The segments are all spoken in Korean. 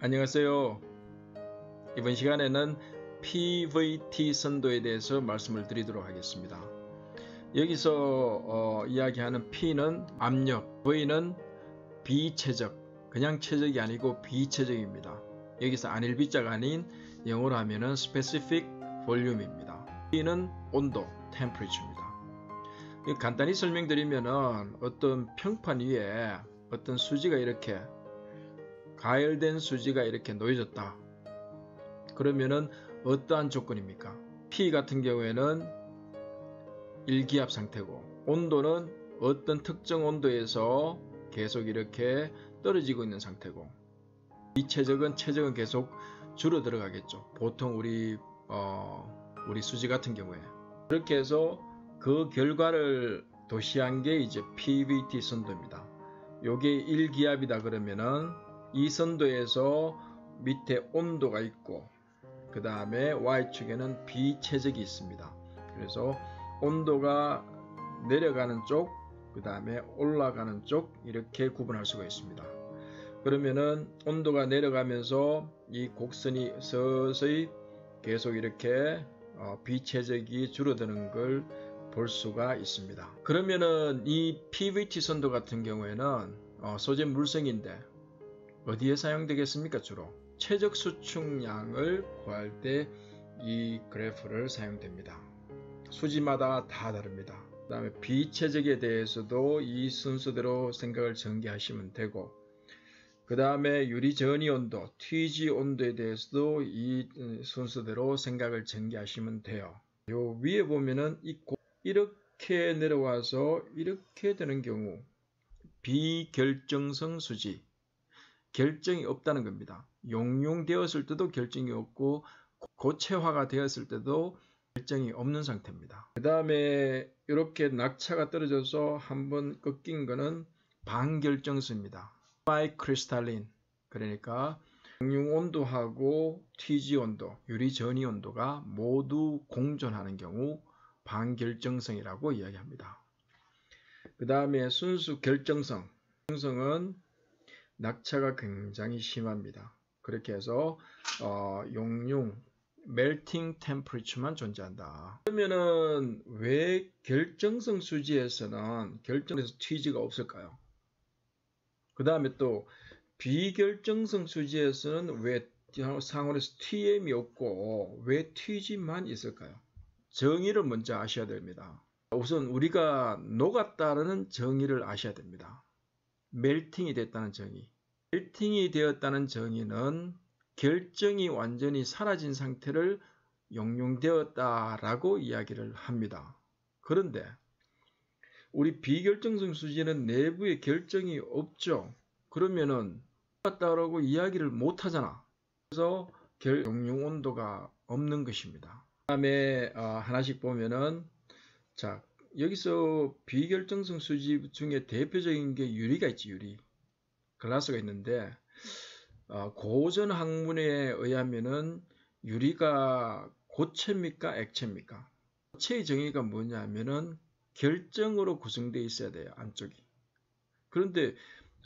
안녕하세요. 이번 시간에는 PVT 선도에 대해서 말씀을 드리도록 하겠습니다. 여기서 이야기하는 P는 압력, V는 비최적, 그냥 최적이 아니고 비최적입니다. 여기서 안일비자가 아닌 영어로 하면은 specific volume입니다. T는 온도, temperature입니다. 간단히 설명드리면은 어떤 평판 위에 어떤 수지가 이렇게 가열된 수지가 이렇게 놓여졌다. 그러면은 어떠한 조건입니까? P 같은 경우에는 일기압 상태고, 온도는 어떤 특정 온도에서 계속 이렇게 떨어지고 있는 상태고, 비최적은 최적은 계속 줄어 들어가겠죠. 보통 우리 수지 같은 경우에. 그렇게 해서 그 결과를 도시한 게 이제 PVT 선도입니다. 요게 일기압이다 그러면은 이 선도에서 밑에 온도가 있고, 그 다음에 Y축에는 비최적이 있습니다. 그래서 온도가 내려가는 쪽, 그 다음에 올라가는 쪽, 이렇게 구분할 수가 있습니다. 그러면은 온도가 내려가면서 이 곡선이 서서히 계속 이렇게 비최적이 줄어드는 걸 볼 수가 있습니다. 그러면은 이 PVT 선도 같은 경우에는 소재 물성인데 어디에 사용되겠습니까? 주로 최적 수축량을 구할 때 이 그래프를 사용됩니다. 수지마다 다 다릅니다. 그 다음에 비최적에 대해서도 이 순서대로 생각을 전개하시면 되고, 그 다음에 유리 전이 온도, TG 온도에 대해서도 이 순서대로 생각을 전개하시면 돼요. 요 위에 보면은 이렇게 내려와서 이렇게 되는 경우 비결정성 수지, 결정이 없다는 겁니다. 용융되었을 때도 결정이 없고 고체화가 되었을 때도 결정이 없는 상태입니다. 그 다음에 이렇게 낙차가 떨어져서 한번 꺾인 거는 반결정수입니다. 바이크리스탈린, 그러니까 용융 온도하고 TG 온도, 유리 전이 온도가 모두 공존하는 경우 반결정성이라고 이야기합니다. 그 다음에 순수 결정성, 결정성은 낙차가 굉장히 심합니다. 그렇게 해서 용융, melting temperature만 존재한다. 그러면은 왜 결정성 수지에서는 결정에서 TG가 없을까요? 그 다음에 또 비결정성 수지에서는 왜 상온에서 TM이 없고 왜 TG만 있을까요? 정의를 먼저 아셔야 됩니다. 우선 우리가 녹았다는 정의를 아셔야 됩니다. 멜팅이 됐다는 정의. 멜팅이 되었다는 정의는 결정이 완전히 사라진 상태를 용융되었다라고 이야기를 합니다. 그런데 우리 비결정성 수지는 내부에 결정이 없죠. 그러면은 녹았다라고 이야기를 못하잖아. 그래서 용융 온도가 없는 것입니다. 그 다음에 하나씩 보면은, 자, 여기서 비결정성 수지 중에 대표적인 게 유리가 있지, 유리. 글라스가 있는데, 고전 학문에 의하면은 유리가 고체입니까? 액체입니까? 고체의 정의가 뭐냐면은 결정으로 구성되어 있어야 돼요, 안쪽이. 그런데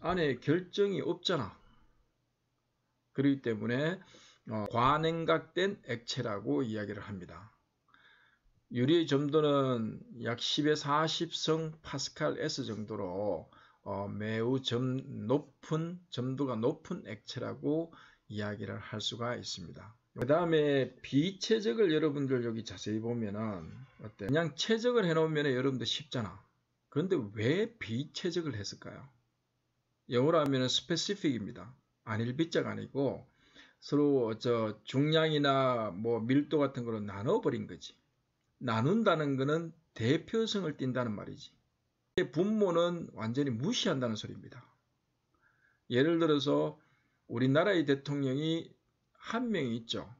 안에 결정이 없잖아. 그렇기 때문에 과냉각된 액체라고 이야기를 합니다. 유리의 점도는 약 10에 40성 파스칼 S 정도로 매우 점도가 높은 액체라고 이야기를 할 수가 있습니다. 그 다음에 비최적을 여러분들 여기 자세히 보면은 어때? 그냥 최적을 해놓으면 여러분들 쉽잖아. 그런데 왜 비최적을 했을까요? 영어로 하면 specific입니다. 안일비자가 아니고 서로 중량이나 뭐 밀도 같은 거로 나눠버린 거지. 나눈다는 것은 대표성을 띈다는 말이지. 분모는 완전히 무시한다는 소리입니다. 예를 들어서 우리나라의 대통령이 한 명이 있죠.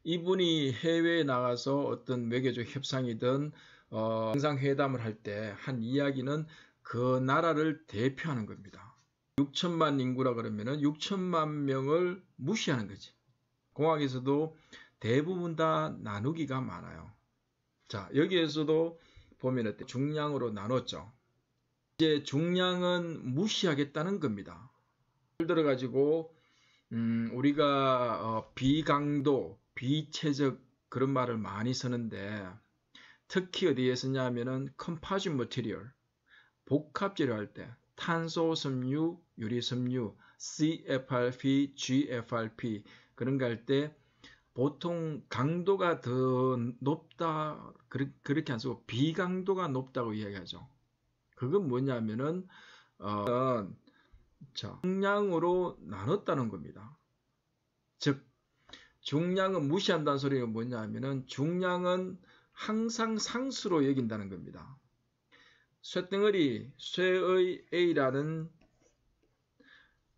이분이 해외에 나가서 어떤 외교적 협상이든 정상회담을 할 때 한 이야기는 그 나라를 대표하는 겁니다. 6천만 인구라 그러면은 6천만 명을 무시하는 거지. 공학에서도 대부분 다 나누기가 많아요. 자, 여기에서도 보면 중량으로 나눴죠. 이제 중량은 무시하겠다는 겁니다. 예를 들어 가지고 우리가 비강도, 비최적 그런 말을 많이 쓰는데 특히 어디에 쓰냐 하면은 composite material, 복합재료 할 때 탄소 섬유, 유리 섬유, CFRP, GFRP 그런 거 할 때 보통 강도가 더 높다 그렇게 안 쓰고 비강도가 높다고 이야기하죠. 그건 뭐냐면은 중량으로 나눴다는 겁니다. 즉 중량은 무시한다는 소리가 뭐냐 하면은 중량은 항상 상수로 여긴다는 겁니다. 쇳덩어리, 쇠의 A라는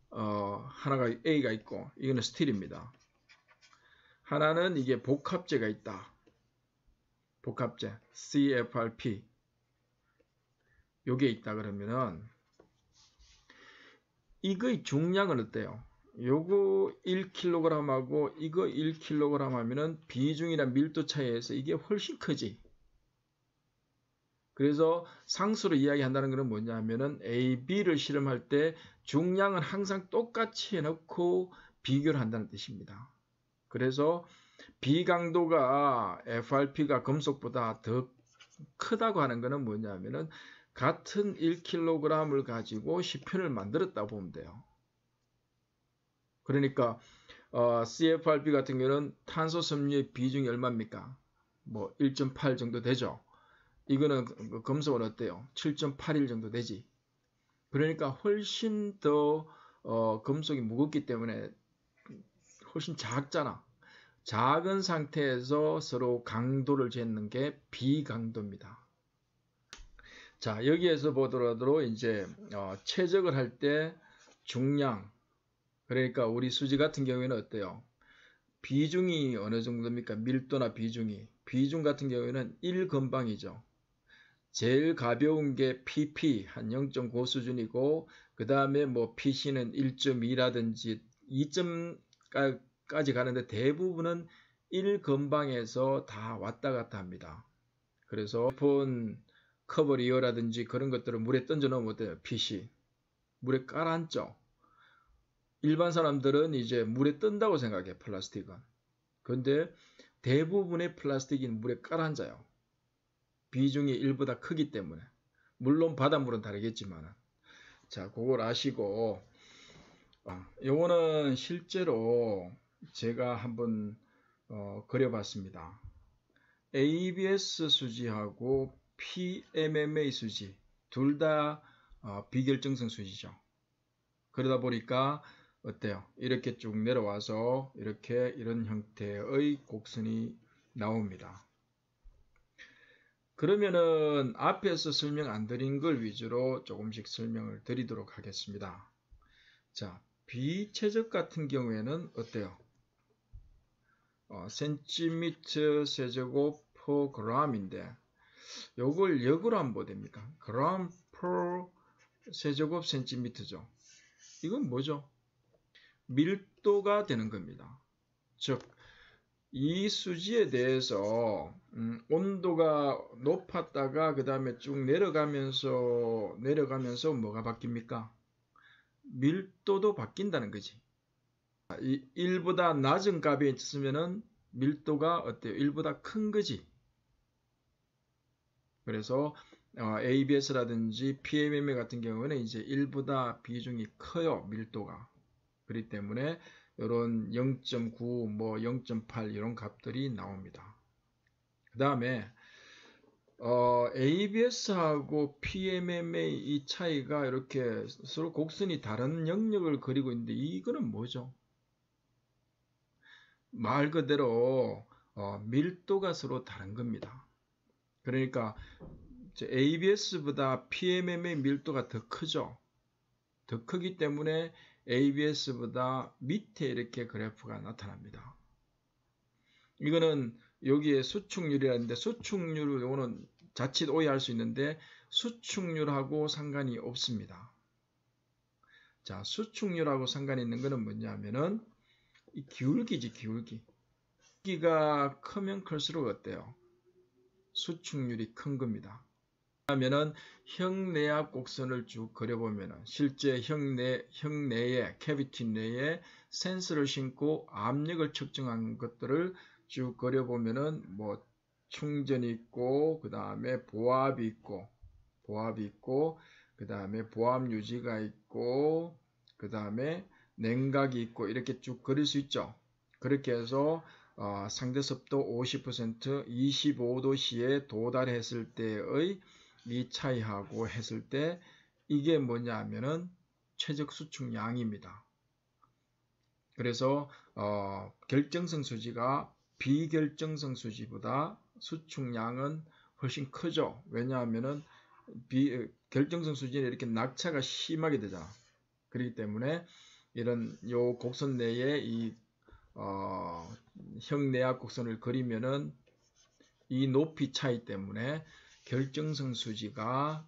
하나가 A가 있고 이거는 스틸입니다. 하나는 이게 복합재가 있다. 복합재 CFRP 요게 있다 그러면은 이거의 중량은 어때요? 요거 1kg하고 이거 1kg 하면은 비중이나 밀도 차이에서 이게 훨씬 크지. 그래서 상수로 이야기한다는 것은 뭐냐 하면은 A, B를 실험할 때 중량은 항상 똑같이 해놓고 비교를 한다는 뜻입니다. 그래서 비강도가 FRP가 금속보다 더 크다고 하는 것은 뭐냐 하면은 같은 1kg을 가지고 10편을 만들었다고 보면 돼요. 그러니까 CFRP 같은 경우는 탄소 섬유의 비중이 얼마입니까? 뭐 1.8 정도 되죠. 이거는 금속은 어때요? 7.81 정도 되지. 그러니까 훨씬 더 금속이 무겁기 때문에 훨씬 작잖아. 작은 상태에서 서로 강도를 재는 게 비강도입니다. 자, 여기에서 보더라도 이제 최적을 할 때 중량, 그러니까 우리 수지 같은 경우에는 어때요? 비중이 어느 정도입니까? 밀도나 비중이. 비중 같은 경우에는 1건방이죠. 제일 가벼운 게 PP 한 0.9 수준이고 그 다음에 뭐 PC는 1.2라든지 2점까지 가는데 대부분은 1건방에서 다 왔다 갔다 합니다. 그래서 폰 커버리어라든지 그런 것들을 물에 던져 놓으면 어때요? PC 물에 깔아앉죠. 일반 사람들은 이제 물에 뜬다고 생각해 플라스틱은. 그런데 대부분의 플라스틱은 물에 깔아앉아요. 비중이 1보다 크기 때문에. 물론 바닷물은 다르겠지만. 자, 그걸 아시고 요거는 실제로 제가 한번 그려봤습니다. ABS 수지하고 PMMA 수지 둘 다 비결정성 수지죠. 그러다 보니까 어때요? 이렇게 쭉 내려와서 이렇게 이런 형태의 곡선이 나옵니다. 그러면은 앞에서 설명 안 드린 걸 위주로 조금씩 설명을 드리도록 하겠습니다. 자, 비최적 같은 경우에는 어때요? 센티미터 세제곱 per gram인데 요걸 역으로 하면 뭐 됩니까? gram per 세제곱 센티미터죠. 이건 뭐죠? 밀도가 되는 겁니다. 즉, 이 수지에 대해서 온도가 높았다가 그 다음에 쭉 내려가면서 뭐가 바뀝니까? 밀도도 바뀐다는 거지. 1보다 낮은 값이 있으면은 밀도가 어때요? 1보다 큰 거지. 그래서 ABS라든지 PMMA 같은 경우는 이제 1보다 비중이 커요. 밀도가. 그렇기 때문에 이런 0.9, 뭐 0.8 이런 값들이 나옵니다. 그 다음에 ABS하고 PMMA 이 차이가 이렇게 서로 곡선이 다른 영역을 그리고 있는데 이거는 뭐죠? 말 그대로 밀도가 서로 다른 겁니다. 그러니까 ABS보다 PMMA 밀도가 더 크죠. 더 크기 때문에 ABS보다 밑에 이렇게 그래프가 나타납니다. 이거는 여기에 수축률이라는데 수축률 요거는 자칫 오해할 수 있는데 수축률하고 상관이 없습니다. 자, 수축률하고 상관이 있는 거는 뭐냐면은 이 기울기지, 기울기. 기울기가 크면 클수록 어때요? 수축률이 큰 겁니다. 그러면은 형내압 곡선을 쭉 그려보면은 실제 형내에 캐비티 내에 센서를 심고 압력을 측정한 것들을 쭉 그려보면은 뭐 충전이 있고 그 다음에 보압이 있고 그 다음에 보압 유지가 있고 그 다음에 냉각이 있고 이렇게 쭉 그릴 수 있죠. 그렇게 해서 상대 습도 50% 25도씨에 도달했을 때의 이 차이하고 했을 때 이게 뭐냐 하면은 최적 수축량입니다. 그래서 결정성 수지가 비결정성 수지보다 수축량은 훨씬 크죠. 왜냐하면은 결정성 수지는 이렇게 낙차가 심하게 되잖아. 그렇기 때문에 이런 요 곡선 내에 이 형내압 곡선을 그리면은 이 높이 차이 때문에 결정성 수지가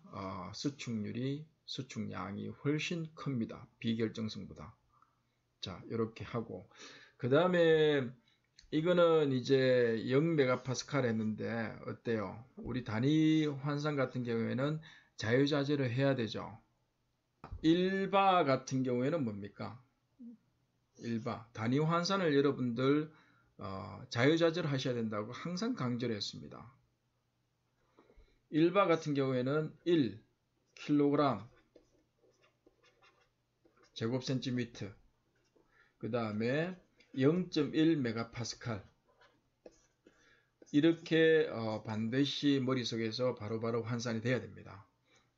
수축량이 훨씬 큽니다. 비결정성보다. 자, 이렇게 하고 그 다음에 이거는 이제 0메가파스칼 했는데 어때요? 우리 단위 환산 같은 경우에는 자유자재를 해야 되죠. 1바 같은 경우에는 뭡니까? 1바 단위 환산을 여러분들 자유자재를 하셔야 된다고 항상 강조를 했습니다. 1바 같은 경우에는 1kg 제곱센티미터 그 다음에 0.1메가파스칼 이렇게 반드시 머릿속에서 바로바로 환산이 돼야 됩니다.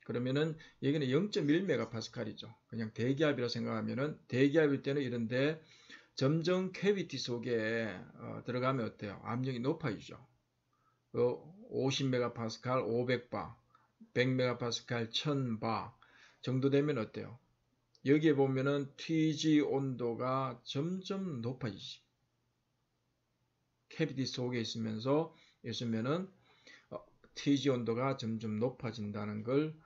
그러면은 여기는 0.1메가파스칼이죠. 그냥 대기압이라고 생각하면은 대기압일 때는 이런데 점점 캐비티 속에 들어가면 어때요? 압력이 높아지죠. 50메가파스칼 500바, 100메가파스칼 1000바 정도 되면 어때요? 여기에 보면은 TG 온도가 점점 높아지지. 캐비티 속에 있으면은 TG 온도가 점점 높아진다는 걸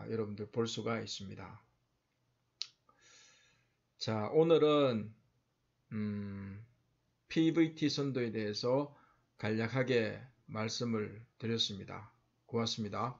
여러분들 볼 수가 있습니다. 자, 오늘은 PVT 선도에 대해서 간략하게 말씀을 드렸습니다. 고맙습니다.